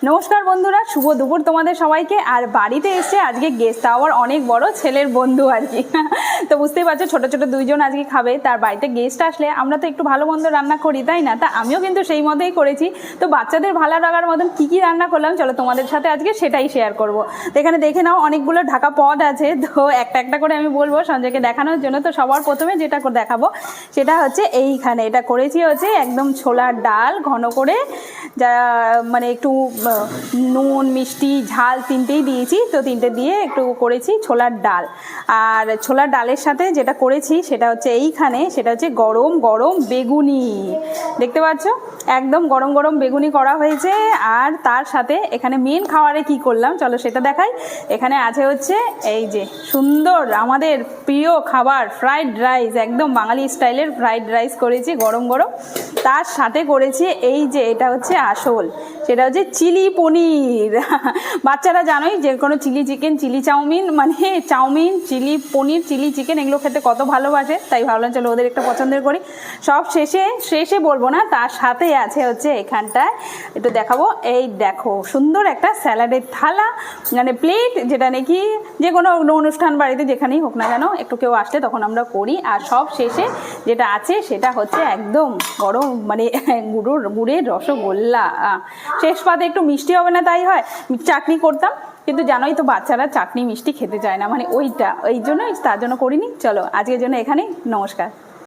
নমস্কার বন্ধুরা, শুভ দুপুর তোমাদের সবাইকে। আর বাড়িতে এসে আজকে গেস্ট, আবার অনেক বড় ছেলের বন্ধু আর কি। তো বুঝতেই পারছো, ছোট ছোট দুইজন আজকে খাবে। তার বাড়িতে গেস্ট আসলে আমরা তো একটু ভালো মন্দ রান্না করি, তাই না? তা আমিও কিন্তু সেই মতেই করেছি। তো বাচ্চাদের ভালো লাগার মতন কী কী রান্না করলাম, চলো তোমাদের সাথে আজকে সেটাই শেয়ার করব। তো এখানে দেখে নাও, অনেকগুলো ঢাকা পদ আছে। তো একটা একটা করে আমি বলবো সঞ্জয়কে দেখানোর জন্য। তো সবার প্রথমে যেটা দেখাবো সেটা হচ্ছে এইখানে এটা করেছি হচ্ছে একদম ছোলার ডাল ঘন করে, যা মানে একটু নুন মিষ্টি ঝাল তিনটেই দিয়েছি। তো তিনটে দিয়ে একটু করেছি ছোলার ডাল। আর ছোলার ডালের সাথে যেটা করেছি সেটা হচ্ছে এইখানে, সেটা হচ্ছে গরম গরম বেগুনি। দেখতে পাচ্ছ, একদম গরম গরম বেগুনি করা হয়েছে। আর তার সাথে এখানে মেন খাবারে কি করলাম চলো সেটা দেখাই। এখানে আছে হচ্ছে এই যে সুন্দর আমাদের প্রিয় খাবার ফ্রাইড রাইস, একদম বাঙালি স্টাইলের ফ্রাইড রাইস করেছি গরম গরম। তার সাথে করেছি এই যে এটা হচ্ছে আসল, সেটা হচ্ছে চিলি পনির। বাচ্চারা জানোই যে কোনো চিলি চিকেন, চিলি চাউমিন, মানে চাউমিন, চিলি পনির, চিলি চিকেন এগুলো খেতে কত ভালোবাসে। তাই ভাবলাম চলো ওদের একটা পছন্দের করি। সব শেষে বলবো না, তার সাথে আছে হচ্ছে এখানটায় একটু দেখাবো। এই দেখো সুন্দর একটা স্যালাডের থালা, মানে প্লেট, যেটা নাকি যে কোনো অনুষ্ঠান বাড়িতে যেখানেই হোক না কেন একটু কেউ আসলে তখন আমরা করি। আর সব শেষে যেটা আছে সেটা হচ্ছে একদম গরম মানে গুড়ের রসগোল্লা। শেষ পাতে একটু মিষ্টি হবে না তাই হয়, চাটনি করতাম, কিন্তু জানোই তো বাচ্চারা চাটনি মিষ্টি খেতে চায় না, মানে ওইটা, ওই জন্য তার জন্য করিনি। চলো আজকের জন্য এখানেই, নমস্কার।